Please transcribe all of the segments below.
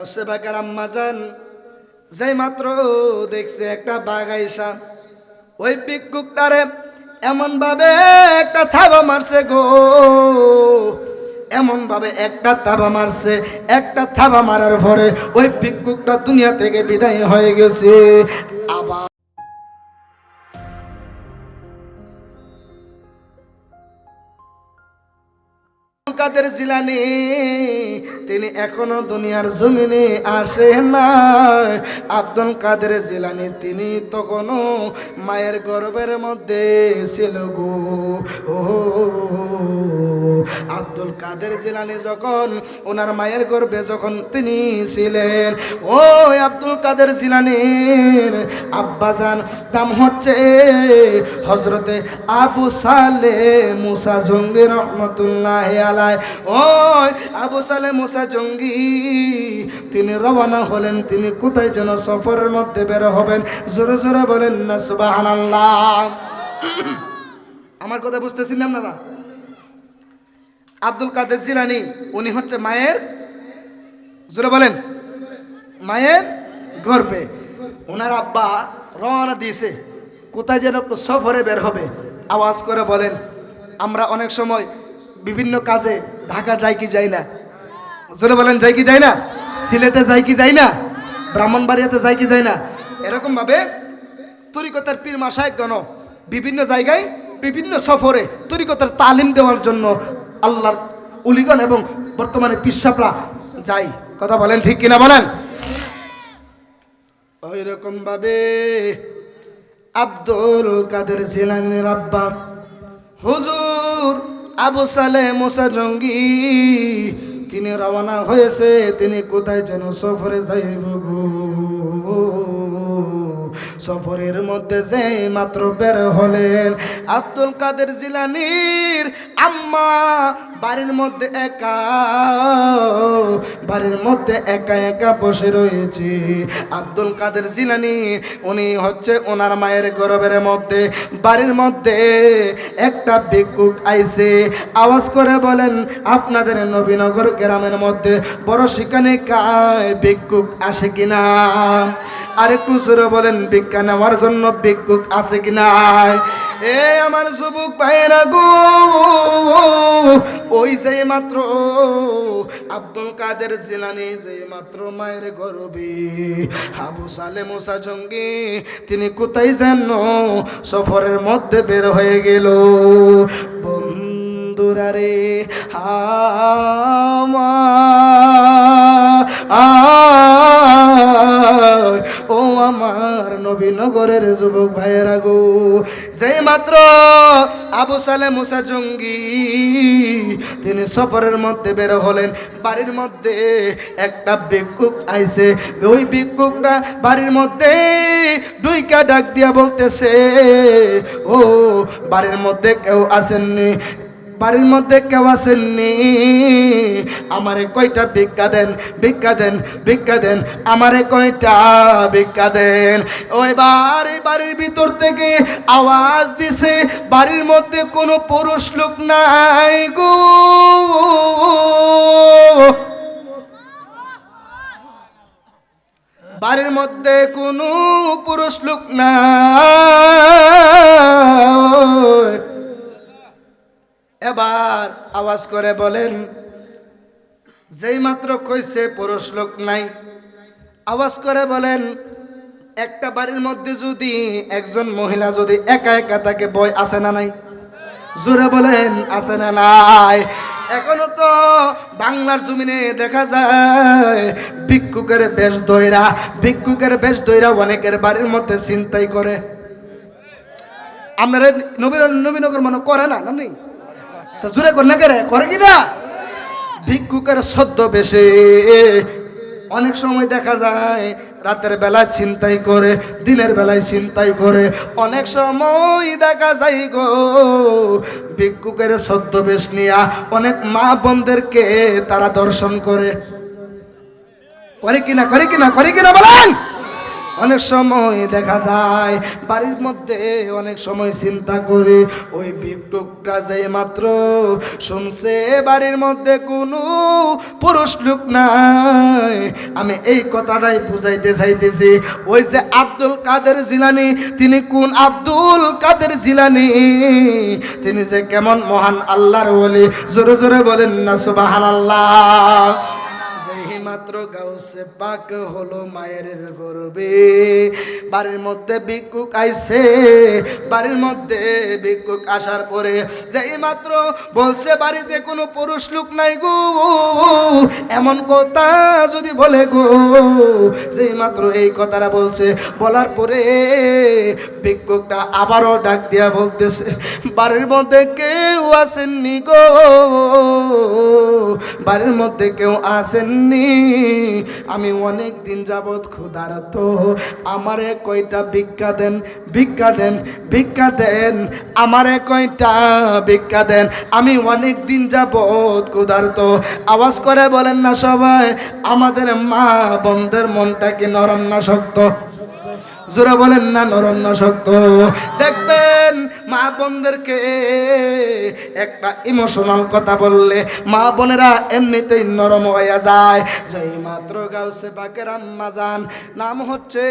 সেবাকার আম্মা যান যেই মাত্র দেখছে একটা বাঘ আইসা ওই ভিক্ষুকটারে এমন ভাবে একটা থাবা মারছে গো, এমন ভাবে একটা থাবা মারছে, একটা থাবা মারার পরে ওই ভিক্ষুকটা দুনিয়া থেকে বিদায় হয়ে গেছে। আবার কাদের জিলানী তিনি এখনো দুনিয়ার জমিনে আসে না। আব্দুল কাদের জিলানী তিনি তখনও মায়ের গর্ভের মধ্যে ছিল গো। ও আব্দুল কাদের জিলানী যখন ওনার মায়ের গর্ভে যখন তিনি ছিলেন, ওই আব্দুল কাদের জিলানীর আব্বাজান নাম হচ্ছে হযরতে আবু সালেহ মুসা জঙ্গি রহমতুল্লাহ আলাইহি। ওই আবু সালেহ মুসা জঙ্গি তিনি রওনা হলেন, তিনি কোথায় যেন সফরের মধ্যে বের হবেন। জোরে জোরে বলেন না সুবহানাল্লাহ। আমার কথা বুঝতেছেন আপনারা? আব্দুল কাদের জিলানী উনি হচ্ছে মায়ের, জোরে বলেন, মায়ের গর্ভে ওনার আব্বা রওনা দিয়েছে কোথায় যেন একটু সফরে বের হবে। আওয়াজ করে বলেন, আমরা অনেক সময় বিভিন্ন কাজে ঢাকা যাই কি যাই না? জোরে বলেন, যাই কি যাই না? সিলেটে যাই কি যাই না? ব্রাহ্মণবাড়িয়াতে যাই কি যাই না? এরকম ভাবে তরিকতার পীর মাশায়েখগণ বিভিন্ন জায়গায় বিভিন্ন সফরে তরিকতার তালিম দেওয়ার জন্য আল্লাহর উলিগণ এবং বর্তমানে পিসাবরা যায়। কথা বলেন ঠিক কিনা বলেন? ওই রকম ভাবে আব্দুল কাদের জিলানীর আব্বা হুজুর আবু সালেহ মুসা জঙ্গি তিনি রওনা হয়েছে, তিনি কোথায় যেন সফরে যাইব গো। সফরের মধ্যে যে মাত্র বের হলেন, আব্দুল কাদের জিলানীর আম্মা বাড়ির মধ্যে একা, বাড়ির মধ্যে একা একা বসে রয়েছে। আব্দুল কাদের জিলানী উনি হচ্ছে ওনার মায়ের গর্ভের মধ্যে, বাড়ির মধ্যে একটা ভিক্ষুক আইছে। আওয়াজ করে বলেন, আপনাদের নবীনগর গ্রামের মধ্যে বড় শিকানে কায় ভিক্ষুক আসে কিনা? আর একটু জোরে বলেন, ভিক্ষা নেওয়ার জন্য ভিক্ষুক আছে কিনা? এ আমার যুবক ভাইরা গো, ওই যে মাত্র আব্দুল কাদের জিলানী যে মাত্র মায়ের গর্ভে আবু সালেহ মুসা জঙ্গি তিনি কোথায় যেন সফরের মধ্যে বের হয়ে গেল। বন্ধুরারে ও আমার নবীনগরের যুবক ভাইয়েরা গো, যেই মাত্র আবু সালেহ মুসা জঙ্গি তিনি সফরের মধ্যে বের হলেন, বাড়ির মধ্যে একটা ভিক্ষুক আইছে। ওই ভিক্ষুকটা বাড়ির মধ্যে দুইকা ডাক দিয়া বলতেছে, ও বাড়ির মধ্যে কেউ আসেননি? বাড়ির মধ্যে কেউ আসেননি? আমারে কয়টা ভিক্ষা দেন, ভিক্ষা দেন, ভিক্ষা দেন, আমারে কয়টা ভিক্ষা দেন। ওই বাড়ির ভিতর থেকে আওয়াজ দিছে, বাড়ির মধ্যে কোনো পুরুষ লোক নাই গো। বাড়ির মধ্যে কোনো পুরুষ লোক নাই। এবার আওয়াজ করে বলেন, যেই মাত্র কইছে পুরুষ লোক নাই, আওয়াজ করে বলেন, একটা বাড়ির মধ্যে যদি একজন মহিলা যদি একা একা থাকে ভয় আছে না নাই? জোরে বলেন, আছে না নাই? এখনো তো বাংলার জমিনে দেখা যায় ভিক্ষুকের বেশ দইরা, ভিক্ষুকের বেশ দইরা অনেকের বাড়ির মধ্যে ছিনতাই করে। আপনারা নবীনগর মনে করে না? নেই তা জোরে করে না, করে কি না? ভিক্ষুকের ছদ্মবেশে অনেক সময় দেখা যায় রাতের বেলায় ছিনতাই করে, দিনের বেলায় ছিনতাই করে। অনেক সময় দেখা যায় গো ভিক্ষুকের ছদ্মবেশ নিয়া অনেক মা বোনদেরকে তারা দর্শন করে। করে কিনা, করে কিনা, করে কিনা বলেন? অনেক সময় দেখা যায় বাড়ির মধ্যে অনেক সময় চিন্তা করে ওই ভিক্ষুকটা যেই মাত্র শুনছে বাড়ির মধ্যে কোনো পুরুষ লোক নাই। আমি এই কথাটাই বুঝাইতে চাইতেছি, ওই যে আব্দুল কাদের জিলানী, তিনি কোন আব্দুল কাদের জিলানী, তিনি যে কেমন মহান আল্লাহর ওলি, জোরে জোরে বলেন না সুবহানাল্লাহ। যেই মাত্র গাউসে পাক হলো মায়ের গর্বে, বাড়ির মধ্যে ভিক্ষুক আইছে। বাড়ির মধ্যে ভিক্ষুক আসার পরে যেই মাত্র বলছে বাড়িতে কোনো পুরুষ লোক নাই গো, এমন কথা যদি বলে গো, যেই মাত্র এই কথাটা বলছে, বলার পরে ভিক্ষুকটা আবারও ডাক দিয়া বলতেছে, বাড়ির মধ্যে কেউ আসেননি গো, বাড়ির মধ্যে কেউ আসেননি, আমি অনেক দিন যাবৎ ক্ষুধার্ত, আমারে কয়টা ভিক্ষা দেন, ভিক্ষা দেন, ভিক্ষা দেন, আমারে কয়টা ভিক্ষা দেন, আমি অনেক দিন যাবৎ ক্ষুধার্ত। আওয়াজ করে বলেন না সবাই, আমাদের মা বোনদের মনটা কি নরম না শক্ত? জোরে বলেন না নরম না শক্ত? দেখবেন মা বোনদেরকে একটা ইমোশনাল কথা বললে মা বোনেরা এমনিতেই নরম হয়ে যায়। যেই মাত্র গাউসে পাকের আম্মা জান, নাম হচ্ছে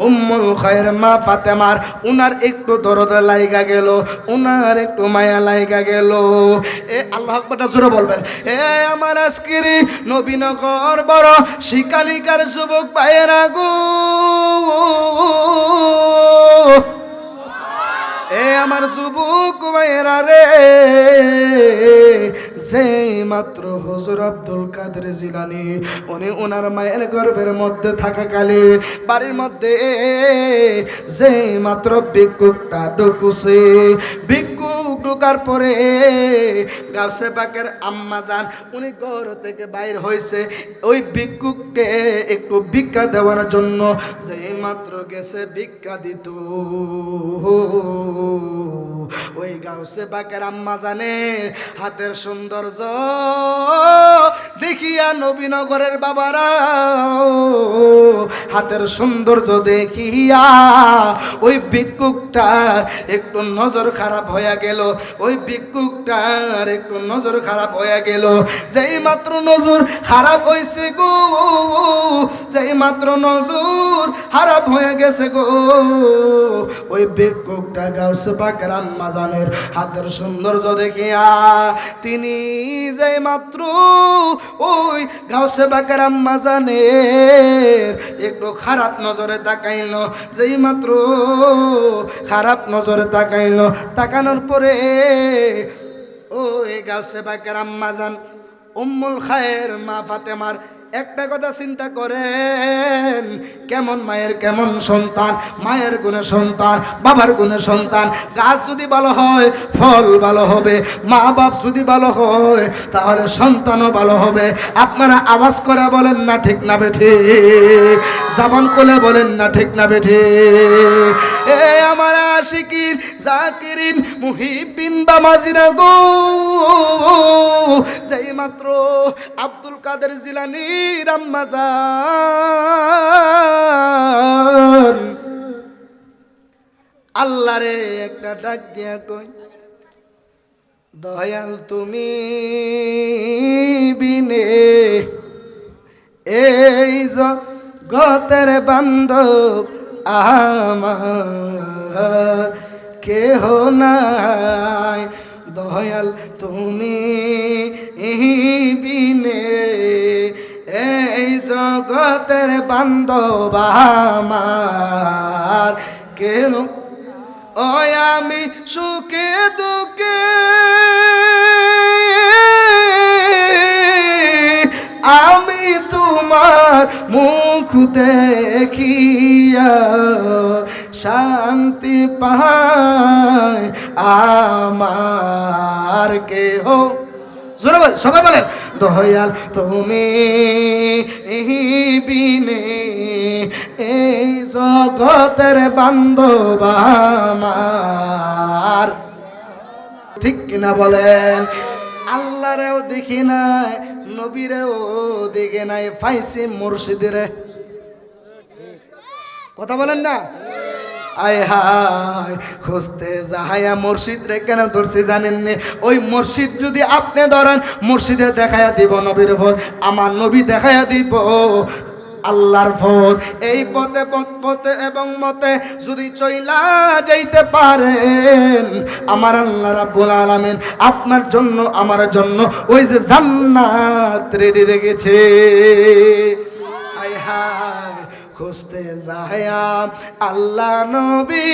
উম্মুল খায়ের মা ফাতেমার, উনার একটু দরদ লাইগা গেল, উনার একটু মায়া লাইগা গেল। এ আল্লাহ আকবার জোরে বলবেন। এ আমার আজকের নবীনগর বড় শিকালিকার যুবক ভাইয়েরা গো, এ আমার যুবক ভাইয়েরা রে, যে মাত্র হুজুর আব্দুল কাদের জিলানী উনি ওনার মায়ের গর্ভের মধ্যে থাকাকালে বাড়ির মধ্যে যে মাত্র ভিক্ষুকটা ঢুকুছে, ভিক্ষুক ঢুকার পরে গাউসে পাকের আম্মা জান উনি ঘর থেকে বাইর হয়েছে ওই ভিক্ষুককে একটু ভিক্ষা দেওয়ার জন্য। যে মাত্র গেছে ভিক্ষা দিত, ওই গাউসে পাকের আম্মা জানে হাতের সৌন্দর্য দেখিয়া নবীনগরের বাবারা হাতের সৌন্দর্য দেখিয়া ওই ভিক্ষুকটার একটু নজর খারাপ হয়ে গেল, ওই ভিক্ষুকটার একটু নজর খারাপ হয়ে গেল। যেই মাত্র নজর খারাপ হয়েছে গো, যেই মাত্র নজর খারাপ হয়ে গেছে গো, ওই ভিক্ষুকটা গাউসে পাকের আম্মা জানের হাতের সৌন্দর্য দেখিয়া তিনি যেই মাত্র ওই গাউসে পাকের আম্মা জানের একটু খারাপ নজরে তাকাইল, যেই মাত্র খারাপ নজরে তাকাইল, তাকানোর পরে ওই গাউসে পাকের আম্মা জান উম্মুল খায়ের মা ফাতেমার একটা কথা চিন্তা করেন, কেমন মায়ের কেমন সন্তান, মায়ের গুণে সন্তান, বাবার গুণে সন্তান। গাছ যদি ভালো হয় ফল ভালো হবে, মা বাপ যদি ভালো হয় তাহলে সন্তানও ভালো হবে। আপনারা আওয়াজ করে বলেন না ঠিক না বেঠে, জাবান কোলে বলেন না ঠিক না বেঠে। এ আমার আশিকিন জাকিরিন মুহিবিন বামাজিরা গো, যেই মাত্র আব্দুল কাদের জিলানী আম্মা জান আল্লাহরে একটা ডাক দিয়া কই, দয়াল তুমি বিনে এই জগতের বান্ধব আমার কেহ নাই, দয়াল তুমি বিনে এই জগতের বান্ধব আমার কেন। ওই আমি সুখে দুঃখে আমি তোমার মুখ দেখিয়া শান্তি পাই আমার কেহ। জোরে বলেন সবাই বলেন, দয়াল তুমি বিনে এই জগতের বান্ধব আমার, ঠিক কিনা বলেন। আল্লাহরেও দেখি নাই, নবীরেও দেখে নাই, পাইছি মুর্শিদরে। কথা বলেন না? আয় হায়, খুঁজতে যাহায়া মসজিদ রে কেন ধরছি জানেননি? ওই মসজিদ যদি আপনি ধরেন, মসজিদে দেখায়া দিব নবীর পথ, আমার নবী দেখায়া দিব আল্লাহর পথ। এই পথে পথে এবং মতে যদি চইলা যাইতে পারেন, আমার আল্লাহ রাব্বুল আলামিন আপনার জন্য আমার জন্য ওই যে জান্নাত রেডি রেখেছে। আয় হায়, খুঁজতে যায়া আল্লাহ নবী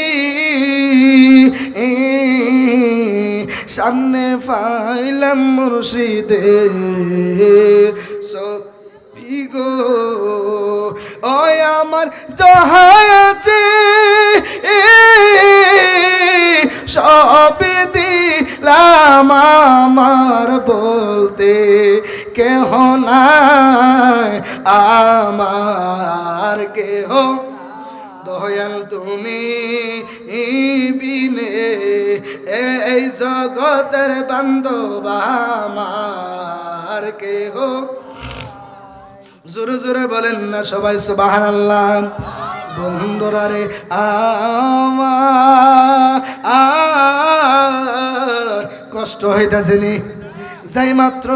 সামনে পাইলাম মুর্শিদের ছবি গো, ওই আমার যাহা আছে সবই দিলাম, আমার বলতে কেহ নাই, আমার কেহ দয়াল তুমি বিনে এই জগতের বান্ধব আমার কেহ। জোরে জোরে বলেন না সবাই সুবহানাল্লাহ। বন্ধুরা রে আমার কষ্ট হইতাছে নি? যাই মাত্র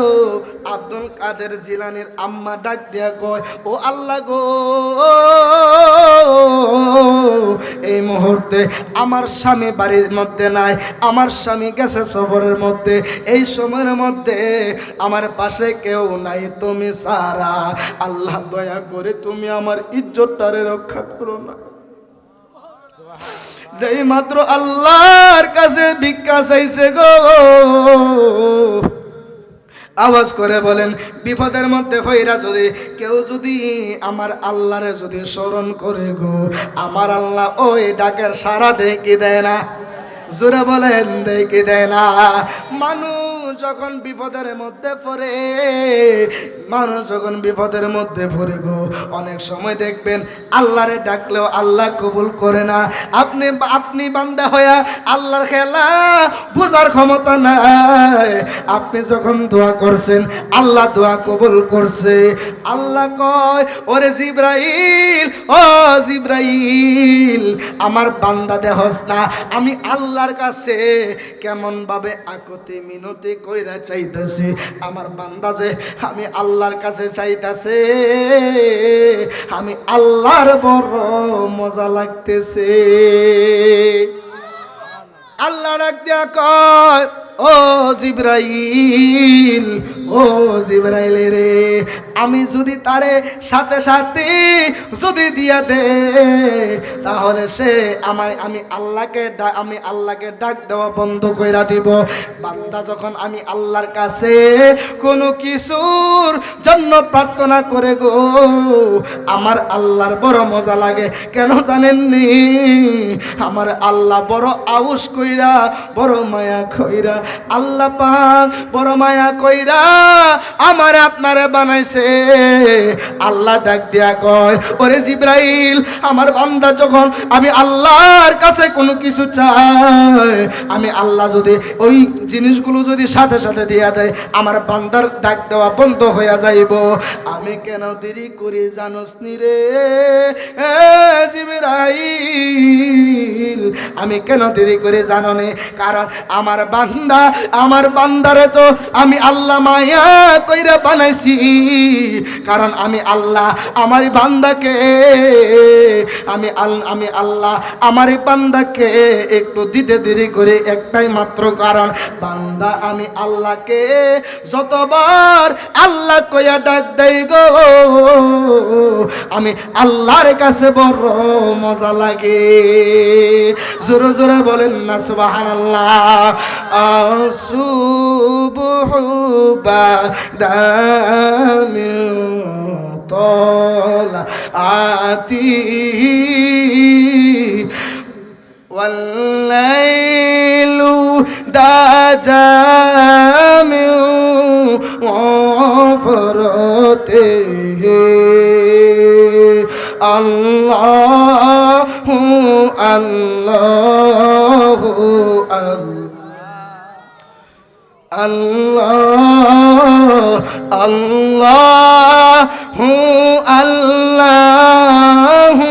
আব্দুল কাদের জিলানীর আম্মা ডাক দিয়া কয়, ও আল্লাহ গো, এই মুহূর্তে আমার স্বামী বাড়ির মধ্যে নাই, আমার স্বামী গেছে সফরের মধ্যে, এই সময়ের মধ্যে আমার পাশে কেউ নাই তুমি সারা, আল্লাহ দয়া করে তুমি আমার ইজ্জতটারে রক্ষা করো না। যেই মাত্র আল্লাহর কাছে ভিক্ষা চাইছে গো, আওয়াজ করে বলেন, বিপদের মধ্যে ফইরা যদি কেউ যদি আমার আল্লাহরে যদি স্মরণ করে গো, আমার আল্লাহ ওই ডাকের সাড়া দেয় কি দেয় না? জোরে বলেন, দেয় কি দেয় না? মানুষ যখন বিপদের মধ্যে পড়ে, মানুষ যখন বিপদের মধ্যে পড়ে গো, অনেক সময় দেখবেন আল্লাহরে ডাকলেও আল্লাহ কবুল করে না। আপনি বান্দা হইয়া আল্লাহর খেলা বুঝার ক্ষমতা নাই। আপনি যখন দোয়া করছেন, আল্লাহ দোয়া কবুল করছে। আল্লাহ কয়, ওরে জিব্রাইল, ও জিব্রাইল, আমার বান্দা দেহস না আমি আল্লাহর কাছে কেমন ভাবে আকুতি মিনতি কইরা চাইতেছি, আমার বান্দা যে আমি আল্লাহর কাছে চাইতেছে, আমি আল্লাহর বড় মজা লাগতেছে। আল্লাহ ডাক দিয়া কয়, ও জিব্রাইল, ও জিব্রাইল রে, আমি যদি তারে সাথে সাথে যদি দিয়া দে, তাহলে সে আমি আল্লাহকে ডাক দেওয়া বন্ধ কইরা দিব। বান্দা যখন আমি আল্লাহর কাছে কোনো কিছুর জন্য প্রার্থনা করে গো, আমার আল্লাহর বড় মজা লাগে। কেন জানেননি? আমার আল্লাহ বড় আউস কইরা, বড় মায়া কইরা, আল্লাহ পাক বড় মায়া কইরা আমার আপনারে বানাইছে। আল্লাহ ডাক দিয়া কয়, ওরে জিব্রাইল, আমার বান্দা যখন আমি আল্লাহর কাছে কোনো কিছু চাই, আমি আল্লাহ যদি ওই জিনিসগুলো যদি সাথে সাথে দিয়া দেয়, আমার বান্দার ডাক দেওয়া বন্ধ হইয়া যাইব। আমি কেন দেরি করি জানোস নি রে জিব্রাইল, আমি কেন দেরি করে জানো নে? কারণ আমার বান্দারে তো আমি আল্লাহ মায়া কইরা বানাইছি। কারণ আমি আল্লাহ আমার বান্দাকে আমি আল্লাহ আমার বান্দাকে একটু দিতে দেরি করে একটাই মাত্র কারণ, বান্দা আমি আল্লাহকে যতবার আল্লাহ কইয়া ডাক দেই গো, আমি আল্লাহর কাছে বড় মজা লাগে। জোরে জোরে বলেন না সুবহানাল্লাহ। আসুবহু বাদামি তোলা আতি ওয়াল্লাইলু দাজামি ওফরতে আল্লাহু আল্লাহু আল্লাহ আল্লাহু আল্লাহু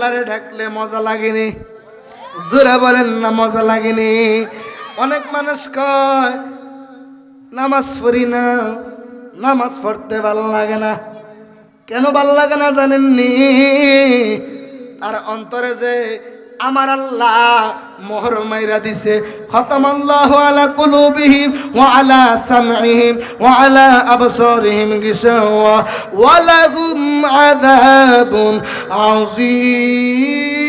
আল্লাহরে ডাকলে মজা লাগেনি? জোরে বলেন না মজা লাগেনি? অনেক মানুষ কয় নামাজ পড়ি না, নামাজ পড়তে ভালো লাগে না। কেন ভালো লাগে না জানেননি? তার অন্তরে যে আমার আল্লাহ মোহর মাইরা দিছে। খতামাল্লাহু আলা কুলুবিহিম ওয়া আলা সামঈহিম ওয়া আলা আবসারিহিম গিশাওয়া ওয়া লাহুম আযাবুন আযীম।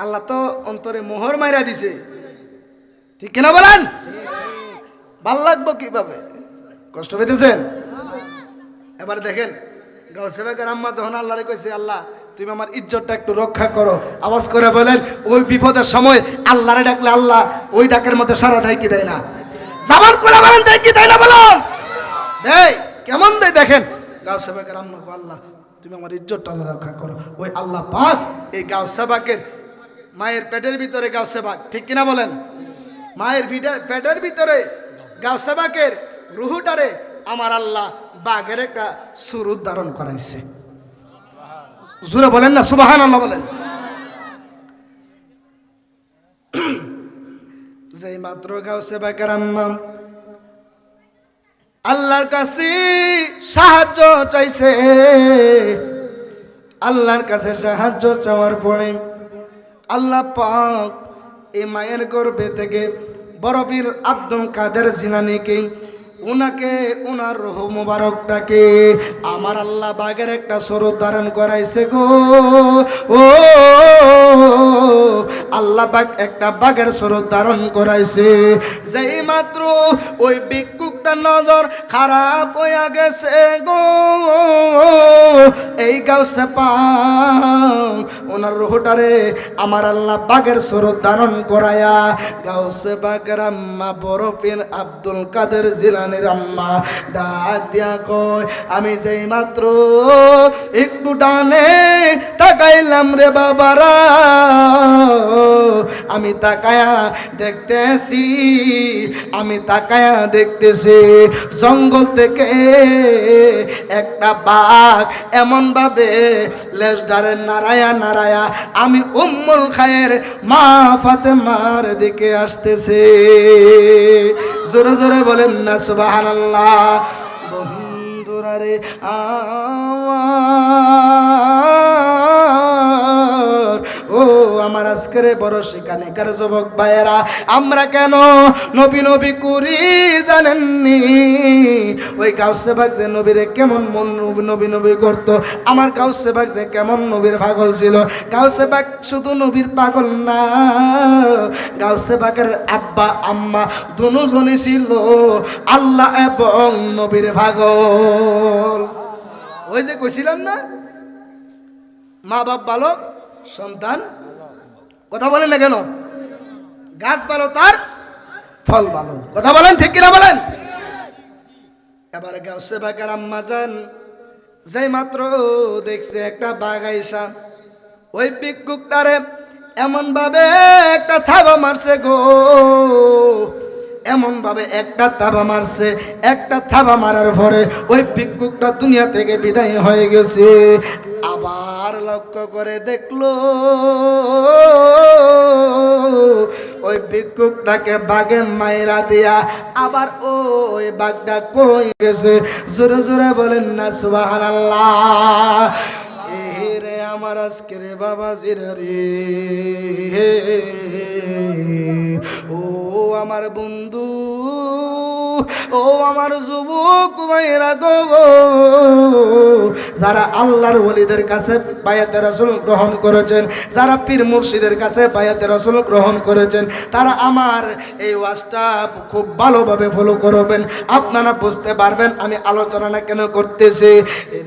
আল্লাহ তো অন্তরে মোহর মাইরা দিছে, ঠিক কিনা বলেন? ভাল লাগবো কিভাবে? কষ্ট পেতেছেন? এবার দেখেন গাউসে বাগের আম্মা যখন আল্লাহরে কইছে, আল্লাহ তুমি আমার ইজ্জতটা একটু রক্ষা করো, আওয়াজ করে বলেন ওই বিপদের সময় আল্লাহরে ডাকলে আল্লাহ ওই ডাকের মধ্যে সাড়া দেয় কি দেয় না? জাবান করে বলেন দেয় কি দেয় না? বলুন দেয়। কেমন দেয় দেখেন। গাউসে বাগের আম্মা গো, আল্লাহ তুমি আমার ইজ্জতটা রক্ষা করো। ওই আল্লাহ পাক এই গাউসে বাগের মায়ের পেটের ভিতরে গাউসে বাগ, ঠিক কিনা বলেন? মায়ের পেটের ভিতরে গাউসে বাগের রুহুটারে আমার আল্লাহ বাঘের একটা সুরুত ধারণ করাইছে। জোরে বলেন না সুবহানাল্লাহ বলেন। যেই মাত্র গাউসে বাগের আম্মা আল্লাহর কাছে সাহায্য চাইছে, আল্লাহর কাছে সাহায্য চাওয়ার পরে আল্লাহ পাক এই মায়ের গর্ভে থেকে বড় পীর আব্দুল কাদের জিলানীকে উনাকে উনার রূহ মুবারকটাকে আমার আল্লাহ বাগের একটা স্বরূপ ধারণ করাইছে গো। ও আল্লাহ পাক একটা বাগের স্বরূপ ধারণ করাইছে। যেই মাত্র ওই ভিক্ষুকটার নজর খারাপ হইয়া গেছে গো, এই গাউসে পাক ওনার রূহটারে আমার আল্লাহ বাগের স্বরূপ ধারণ করায়া গাউসে বাগের আম্মা বড় পীর আব্দুল কাদের জিলানীর আম্মা ডাক দিয়া কয়, আমি যেই মাত্র একটু ডানে তাকাইলাম রে বাবারা, আমি তাকায়া দেখতেছি, আমি তাকায়া দেখতেছি জঙ্গল থেকে একটা বাঘ এমন ভাবে লেজটারে নাড়ায়া নাড়ায়া আমি উম্মুল খায়ের মা ফাতেমার দিকে আসতেছে। জোরে জোরে বলেন না সুবহানাল্লাহ। বন্ধুরা রে ও আমার আজকের বড় শিকানেকার যুবক ভাইয়েরা, আমরা কেন নবী নবী করি জানেননি? ওই গাউসে বাগ যে নবীরে কেমন মন নবী নবী করত, আমার গাউসে বাগ যে কেমন নবীর পাগল ছিল। গাউসে বাগ শুধু নবীর পাগল না, গাউসে বাগের আব্বা আম্মা দুজনই ছিল আল্লাহ এবং নবীর পাগল। ওই যে কইছিলাম না, মা বাপ ভালো সন্তান কথা বলেন না কেন? গাছ ভালো তার ফল ভালো, কথা বলেন ঠিক কিনা বলেন? এবার গাউসে বাগের আম্মা যান যেই মাত্র দেখছে একটা বাঘ আইসা ওই ভিক্ষুকটারে এমন ভাবে একটা থাবা মারছে গো, এমন ভাবে একটা থাবা মারছে, একটা থাবা মারার পরে ওই ভিক্ষুকটা দুনিয়া থেকে বিদায় হয়ে গেছে। আবার লক্ষ্য করে দেখলো ওই ভিক্ষুকটাকে বাঘে মাইরা দিয়া আবার ওই বাঘটা কই গেছে। জোরে জোরে বলেন না সুবহানাল্লাহ। রে আমার আজকের বাবা জিরারে, ও আমার বন্ধু, ও আমার যুবক ভাইরা গো, যারা আল্লাহর ওলিদের কাছে বায়াতে রাসূল গ্রহণ করেছেন, যারা পীর মুর্শিদের কাছে বায়াতে রাসূল গ্রহণ করেছেন, তারা আমার এই ওয়াজটা খুব ভালোভাবে ফলো করবেন। আপনারা বুঝতে পারবেন আমি আলোচনা কেন করতেছি।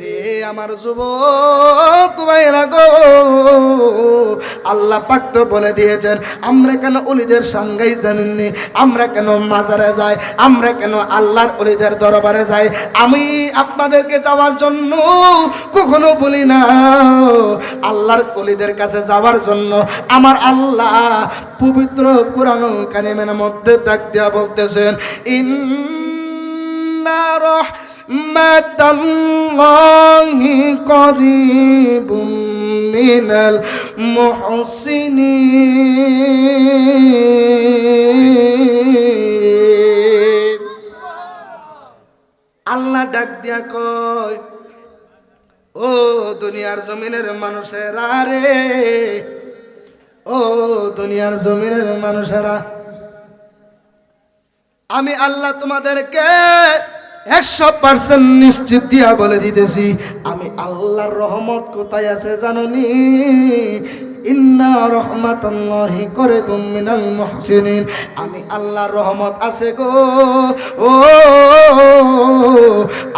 রে আমার যুবক ভাইরা গো, আল্লাহ পাক তো বলে দিয়েছেন আমরা কেন ওলিদের সঙ্গেই জানেননি, আমরা কেন মাজারে যাই, আমরা কেন আল্লাহর ওলিদের দরবারে যাই। আমি আপনাদেরকে যাওয়ার জন্য কখনো বলি না, আল্লাহর ওলিদের কাছে যাওয়ার জন্য আমার আল্লাহ পবিত্র কোরআনুল কারীমের মধ্যে ডাক দিয়া বলতেছেন, ইন্না রাহমাতাল্লাহি করিবুম মিনাল মুহসিনিন। আল্লাহ ডাক দিয়া কয়, ও দুনিয়ার জমিনের মানুষেরা রে, ও দুনিয়ার জমিনের মানুষেরা, আমি আল্লাহ তোমাদেরকে 100% নিশ্চিত দিয়া বলে দিতেছি, আমি আল্লাহর রহমত কোথায় আছে জানোনি? ইন্না রাহমাতাল্লাহি করিবুম মিনাল মুহসিনিন। আমি আল্লাহর রহমত আছে গো ও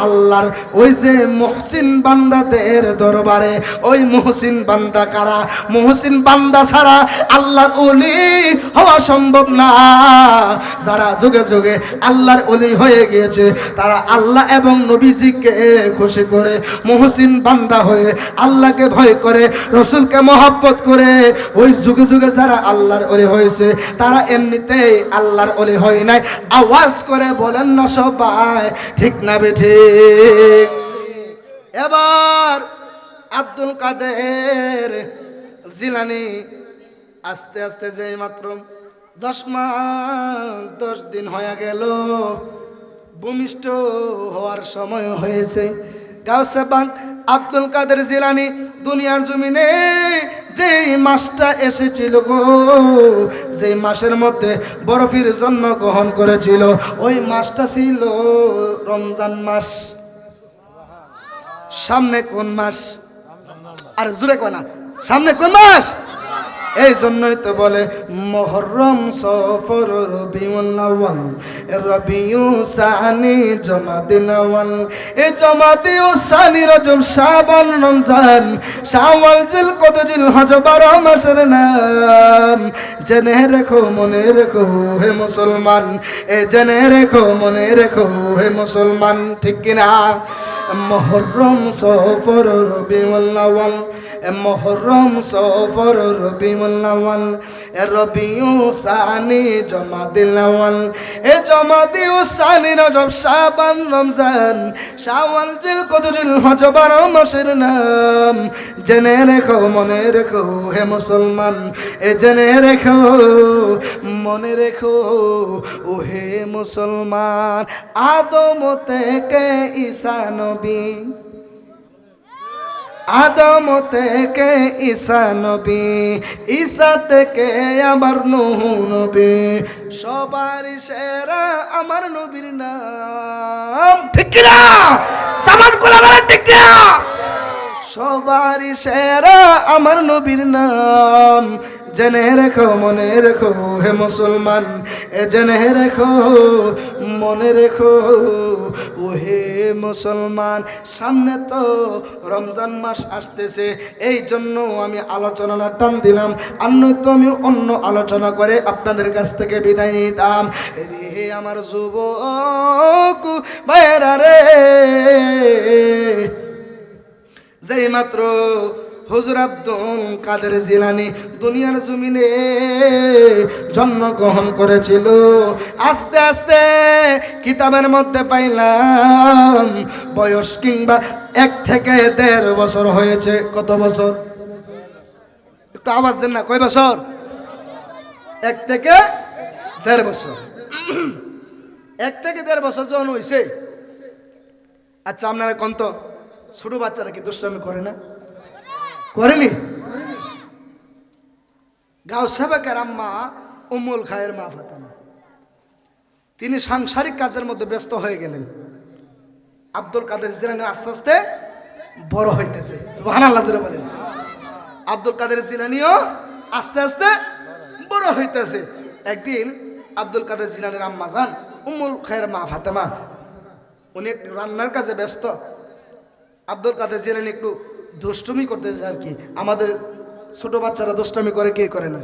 আল্লাহর ওই যে মুহসিন বান্দাদের দরবারে। ওই মুহসিন বান্দা কারা? মুহসিন বান্দা ছাড়া আল্লাহর ওলি হওয়া সম্ভব না। যারা যুগে যুগে আল্লাহর ওলি হয়ে গিয়েছে তারা আল্লাহ এবং নবীজিকে খুশি করে, মুহসিন বান্দা হয়ে আল্লাহকে ভয় করে, রসুলকে মহব্বত করে, ওই যুগে যুগে যারা আল্লাহর ওলি হয়েছে তারা এমনিতেই আল্লাহর ওলি হয় নাই। আওয়াজ করে বলেন না সবাই ঠিক না বেঠিক? এবার আব্দুল কাদের জিলানী আস্তে আস্তে যে মাত্র 10 মাস 10 দিন হয়ে গেল, ভূমিষ্ঠ হওয়ার সময় হয়েছে। গাউসে পাক আব্দুল কাদের জিলানী দুনিয়ার জমিনে যেই মাসটা এসেছিল গো, যেই মাসের মধ্যে বরফির জন্মগ্রহণ করেছিল, ওই মাসটা ছিল রমজান মাস। সামনে কোন মাস? আর জোরে কয় না, সামনে কোন মাস? এই জন্যই তো বলে মুহররম, সফর, রবিউল আউয়াল, রবিউ সানি, জমাদিল আউয়াল, এই জমাদিউ সানি, রজব, শাবান, রমজান, শাওয়াল, জিলকদ, জিলহজ 12 মাসের নাম। জেনে রেখো মনে রেখো হে মুসলমান, এ জেনে রেখো মনে রেখো হে মুসলমান, ঠিক কিনা? মুহররম, সফর, রবিউল আউয়াল, মুহররম, সফর, রবিউল আউয়াল, রবিউ সানি, জমাদিল আউয়াল, এ জমাদিউ সানি, রজব, শাবান, রমজান, শাওয়াল, জিলকদ, জিলহজ 12 মাসের নাম। জেনে রেখো মনে রেখো হে মুসলমান, এ জেনে রেখো মনে রেখো ও হে মুসলমান। আদম থেকে ঈসা নবী, আদম থেকে ঈসা নবী, ঈসা থেকে আবার নূহ নবী, সবার সেরা আমার নবীর নাম, ঠিক কিনা? সামান কোলা বলেন ঠিক কিনা? সবার সেরা আমার নবীর নাম। জেনে রেখো মনে রেখো হে মুসলমান, এ জেনে রেখো মনে রেখো ও হে মুসলমান। সামনে তো রমজান মাস আসতেছে, এই জন্য আমি আলোচনাটা টান দিলাম, আর নয়তো আমি অন্য আলোচনা করে আপনাদের কাছ থেকে বিদায় নিতাম। রে আমার যুবক ভাইরা রে, যেই মাত্র হুজুর আব্দুল কাদের জিলানী দুনিয়ার জমিনে জন্মগ্রহণ করেছিল, আস্তে আস্তে কিতাবের মধ্যে পাইলাম বয়স কিংবা 1 থেকে 1.5 বছর হয়েছে। কত বছর? একটু আওয়াজ দেন না, কয় বছর? 1 থেকে 1.5 বছর। 1 থেকে 1.5 বছর যখন হয়েছে, আচ্ছা আপনারা কোন তো ছোট বাচ্চারা কি দুষ্টামি করে না? করেনি? গাউসে পাকের আম্মা উম্মুল খায়ের মা ফাতেমা, তিনি সাংসারিক কাজের মধ্যে ব্যস্ত হয়ে গেলেন। আব্দুল কাদের জিলানী আস্তে আস্তে বড় হইতেছে, সুবহানাল্লাহ জোরে বলেন। আব্দুল কাদের জিলানীও আস্তে আস্তে বড় হইতেছে। একদিন আব্দুল কাদের জিলানীর আম্মা জান উম্মুল খায়ের মা ফাতেমা, উনি একটু রান্নার কাজে ব্যস্ত। আব্দুল কাদের জিলানী একটু দুষ্টুমি করতেছে আর কি। আমাদের ছোট বাচ্চারা দুষ্টামি করে, কে করে না?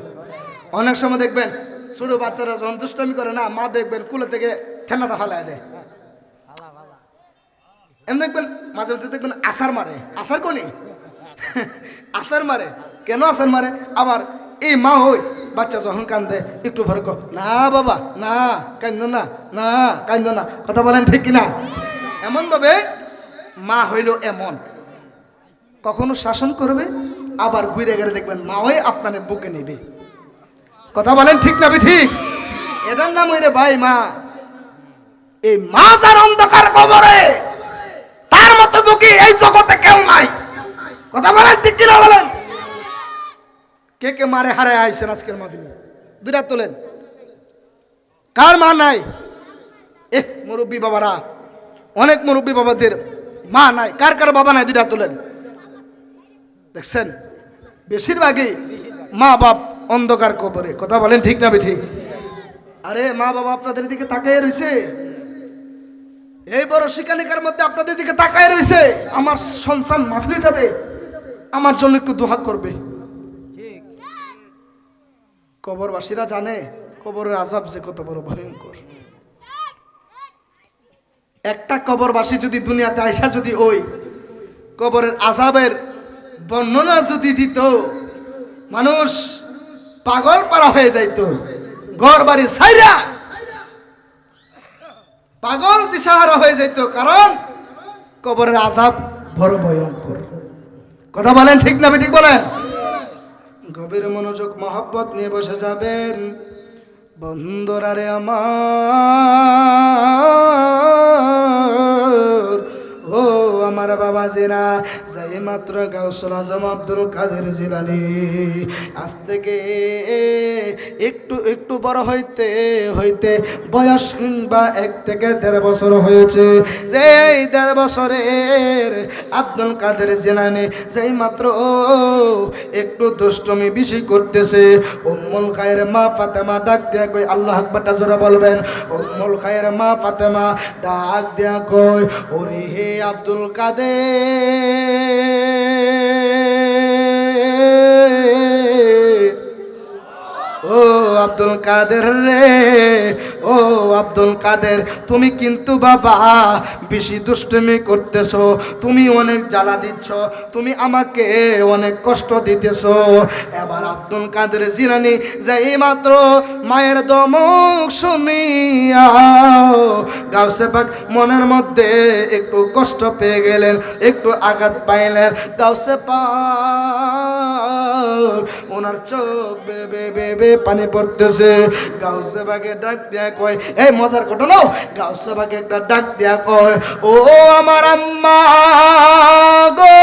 অনেক সময় দেখবেন ছোট বাচ্চারা যখন দুষ্টামি করে না, মা দেখবেন কুলে থেকে ঠেনাটা ফালায় দেয়। এমনি দেখবেন মাঝে মধ্যে দেখবেন আসার মারে, আসার কোনি আসার মারে। কেন আসার মারে? আবার এই মা হই বাচ্চা যখন কান্দে একটু ভরে কো না বাবা না কান্দো না না কান্দো না, কথা বলেন ঠিক কিনা? এমনভাবে মা হইল এমন, কখনো শাসন করবে আবার ঘুরে গেলে দেখবেন মাওই আপনার বুকে নেবে, কথা বলেন ঠিক না ঠিক? এটার নাম হইরে ভাই মা। এই মা যার অন্ধকার কবরে তার মতো দুঃখী এই জগতে কেউ নাই, কথা বলেন ঠিক কিনা বলেন? কে কে মারে হারে আইছেন আজকের মাহফিলে? দুইটা তোলেন, কার মা নাই? মুরব্বী বাবারা, অনেক মুরব্বী বাবাদের মা নাই, কার কার বাবা নাই? দুইটা তোলেন। দেখছেন বেশিরভাগই মা বাপ অন্ধকার কবরে, কথা বলেন ঠিক না ঠিক? আরে মা বাবা আপনাদের দিকে তাকায় রয়েছে, এই বড় শিকানিকার মধ্যে আপনাদের দিকে তাকায় রয়েছে, আমার সন্তান মাহফিলে যাবে, আমার জন্য একটু দোয়া করবে। কবরবাসীরা জানে কবরের আযাব যে কত বড় ভয়ঙ্কর। একটা কবরবাসী যদি দুনিয়াতে আইসা যদি ওই কবরের আযাবের বর্ণনা যদি দিত, মানুষ পাগল পারা হয়ে যাইত, ঘর বাড়ি ছাইরা পাগল দিশাহারা হয়ে যাইত, কারণ কবরের আযাব বড় ভয়ঙ্কর, কথা বলেন ঠিক না ঠিক বলেন? গভীর মনোযোগ মহব্বত নিয়ে বসে যাবেন। বন্ধুরা রে আমার, ও আমার বাবা জিনা, যাই মাত্র গাউসুল আজম আব্দুল কাদের জিলানী আজ থেকে একটু একটু বড় হইতে হইতে বয়স কিংবা 1 থেকে 1.5 বছর হয়েছে, যে এই 1.5 বছরের আব্দুল কাদের জিলানী যেই মাত্র একটু দুষ্টমি বেশি করতেছে, উম্মুল খায়ের মা ফাতেমা ডাক দিয়া কই, আল্লাহু আকবার জোরে বলবেন। উম্মুল খায়ের মা ফাতেমা ডাক দিয়া কই, ওরে হে আব্দুল কাদের, ও আব্দুল কাদের রে, ও আব্দুল কাদের, তুমি কিন্তু বাবা বেশি দুষ্টুমি করতেছো, তুমি অনেক জ্বালা দিচ্ছ, তুমি আমাকে অনেক কষ্ট দিতেছো। এবার আব্দুল কাদের জিলানী যাই মাত্র মায়ের দমক শুনিয়া গাউসে পাক মনের মধ্যে একটু কষ্ট পেয়ে গেলেন, একটু আঘাত পাইলেন। গাউসে পাক ওনার চোখ বেবে বেবে পানি পড়তেছে। গাউসে পাকে ডাক দিয়া কয়, এই মজার ঘটনা, গাউসে পাকে একটা ডাক দিয়া কয়, ও আমার আম্মা গো।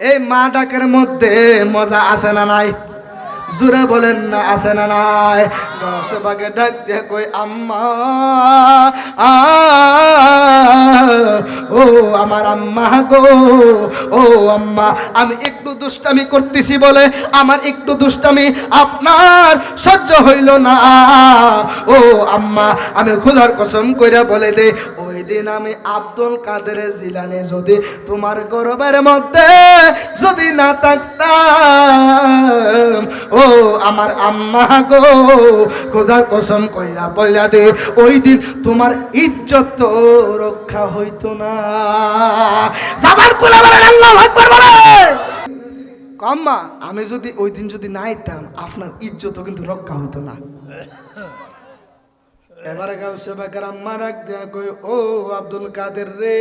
এই মা ডাকের মধ্যে মজা আছে না নাই? জোরে বলেন না আছে না নাই? গাউসে পাকে ডাক দিয়া কই, আম্মা ও আমার আম্মা গো, ও আম্মা, আমি একটু দুষ্টামি করতেছি বলে আমার একটু দুষ্টামি আপনার সহ্য হইল না। ও আম্মা, আমি খোদার কসম কইরা বলে দে, ওই দিন আমি আব্দুল কাদের জিলানী যদি তোমার গর্বের মধ্যে যদি না থাকতাম, ও আমার আম্মা গো, খোদার কসম কইরা বইলা দে, ওই দিন তোমার ইজ্জত রক্ষা হইতো না। জাবান খুলে বলেন আল্লাহু আকবার বলেন। আম্মা, আমি যদি ওই দিন যদি না আইতাম আপনার ইজ্জত কিন্তু রক্ষা হইতো না। এবারে গাউসে পাকের আম্মা ডাক দিয়া কই, ও আব্দুল কাদের রে,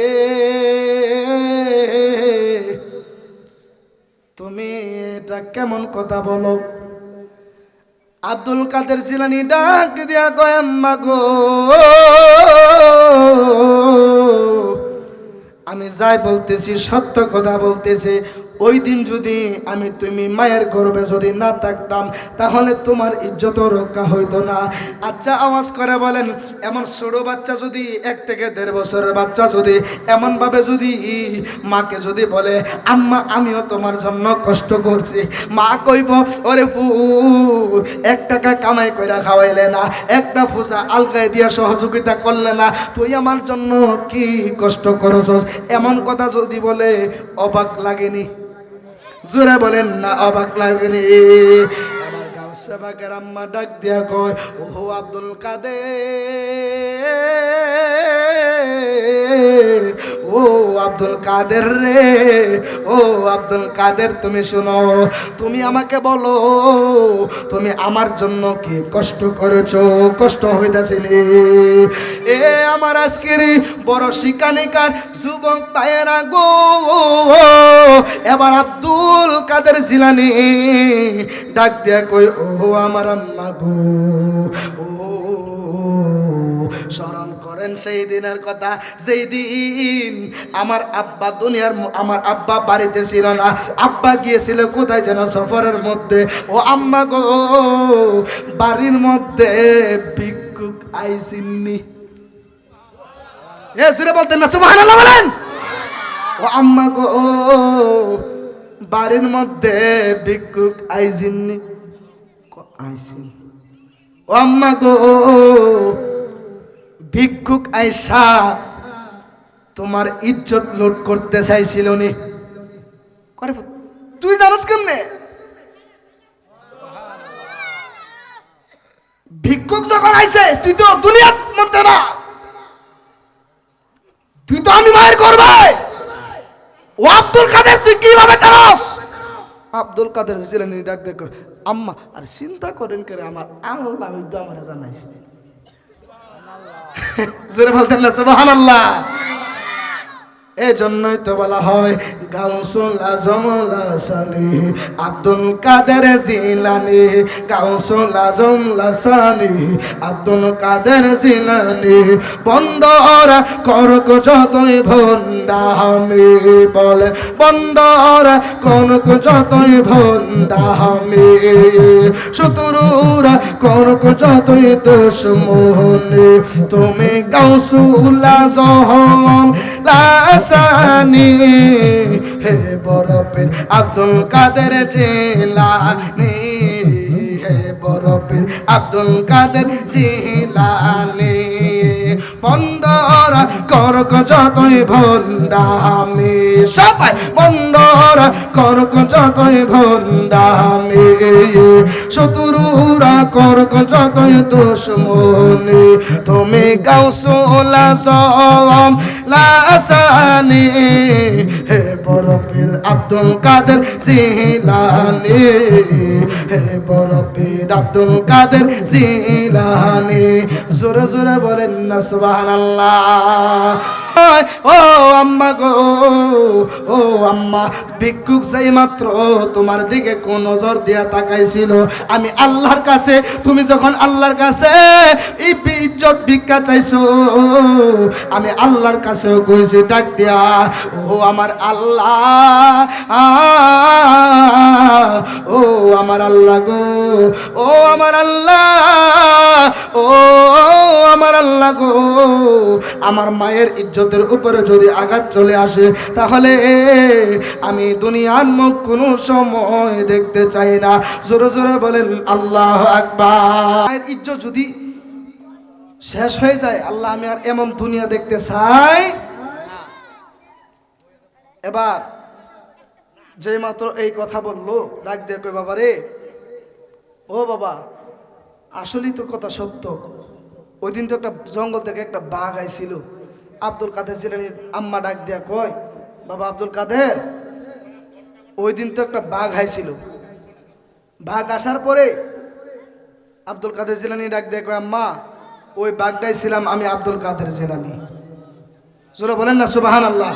তুমি এটা কেমন কথা বলো? আব্দুল কাদের জিলানী ডাক দিয়া কয়, আম্মা গো, আমি যাই বলতেছি সত্য কথা বলতেছি। ওই দিন যদি আমি তুমি মায়ের গর্ভে যদি না থাকতাম তাহলে তোমার ইজ্জত রক্ষা হইতো না। আচ্ছা আওয়াজ করে বলেন, এমন ছোট বাচ্চা যদি 1 থেকে 1.5 বছরের বাচ্চা যদি এমনভাবে যদি মাকে যদি বলে, আম্মা আমিও তোমার জন্য কষ্ট করছি, মা কইব, ওরে ফু 1 টাকা কামাই কইরা খাওয়াইলে না, একটা পূজা আলগায় দিয়া সহযোগিতা করলে না, তুই আমার জন্য কি কষ্ট করছস? এমন কথা যদি বলে অবাক লাগেনি? জোরে বলেন না অবাক লাগেনি? এবার গাউসে পাকের আম্মা ডাক দিয়া কয়, ওহো আব্দুল কাদের, ও ও আব্দুল কাদের রে, ও আব্দুল কাদের তুমি শোনো, তুমি আমাকে বলো তুমি আমার জন্য কি কষ্ট করেছো, কষ্ট হইতাছে নি? এ আমার আজকের বড় শিকানিকার যুবক ভাইয়েরা গো, এবার আব্দুল কাদের জিলানী ডাক দিয়া কই ও আমার আম্মা গো, ও স্মরণ করেন সেই দিনের কথা, যেই দিন আমার আব্বা দুনিয়ার আমার আব্বা বাড়িতে ছিল না, আব্বা গিয়েছিল কোথায় যেন সফরের মধ্যে। ও আম্মা গো, বাড়ির মধ্যে ভিক্ষুক আইসিননি। এ সুরে বলতেন না সুবহানাল্লাহ বলেন। ও আম্মা গো, বাড়ির মধ্যে ভিক্ষুক আইসিননি, আইসিন। ও আম্মা গো, ভিক্ষুক আইসা তোমার ইজ্জত লুট করতে চাইছিল নি। করে তুই জানোস কেমনে? ভিক্ষুক যখন আইছে তুই তো দুনিয়ার মধ্যে না, তুই তো আমি মায়ের করবে। ও আব্দুল কাদের তুই কিভাবে জানোস? আব্দুল কাদের জিলানী ডাক দেখো আম্মা আর চিন্তা করেন করে আমার আল্লাহ হইতো আমার জানাইছে। জোরে বলতেন না সুবহানাল্লাহ। এই জন্যই তো বলা হয় গাউসুল আজম লাসানি আব্দুল কাদের জিলানী, গাউসুল আজম লাসানি আব্দুল কাদের জিলানী। বন্দরা করক যতই ভন্ডামি, বলে বন্দরা করক যতই ভন্ডামি, শত্রুরা করক যতই দুশমনি, তুমি গাউসুল আজম লাসানি হে বরফের আব্দুল কাদের জিলানী, হে বরফের আব্দুল কাদের জিলানী। বন্দরা করক যতই ভন্ডামি, সবাই বন্দরা করক যতই ভন্ডামি, শত্রুরা করক যতই দুশমনি, তুমি গাউসুল আজম লাসানি হে বরফের আব্দুল কাদের জিলানী, হে বরফের আব্দুল কাদের জিলানী। জোরে জোরে বলেন না সুবহানাল্লাহ। ও আম্মা গো, ও আম্মা, ভিক্ষুক যাই মাত্র তোমার দিকে কোন নজর দিয়া তাকাইছিল, আমি আল্লাহর কাছে, তুমি যখন আল্লাহর কাছে এই ইজ্জত ভিক্ষা চাইছো, আমি আল্লাহর কাছেও কইছি ডাক দিয়া ও আমার আল্লাহ, ও আমার আল্লাহ গো, ও আমার আল্লাহ, ও আমার আল্লাহ গো, আমার মায়ের ইজ্জতের উপরে যদি আঘাত চলে আসে তাহলে আমি দুনিয়ার মুখ কোনো সময় দেখতে চাই না। জোরে জোরে বলেন আল্লাহু আকবার। মায়ের ইজ্জত যদি শেষ হয়ে যায়, আল্লাহ আমি আর এমন দুনিয়া দেখতে চাই। এবার যে মাত্র এই কথা বললো ডাক দিয়ে কই বাবা রে, ও বাবা আসলেই তো কথা সত্য, ওই দিন তো একটা জঙ্গল থেকে একটা বাঘ আইছিল। আব্দুল কাদের জিলানীর আম্মা ডাক দিয়া কয় বাবা আব্দুল কাদের, ওই দিন তো একটা বাঘ আইছিল, বাঘ আসার পরে আব্দুল কাদের জিলানী ডাক দিয়া কয় আম্মা ওই বাঘটাই ছিলাম আমি আব্দুল কাদের জিলানী। জোরে বলেন না সুবহানাল্লাহ।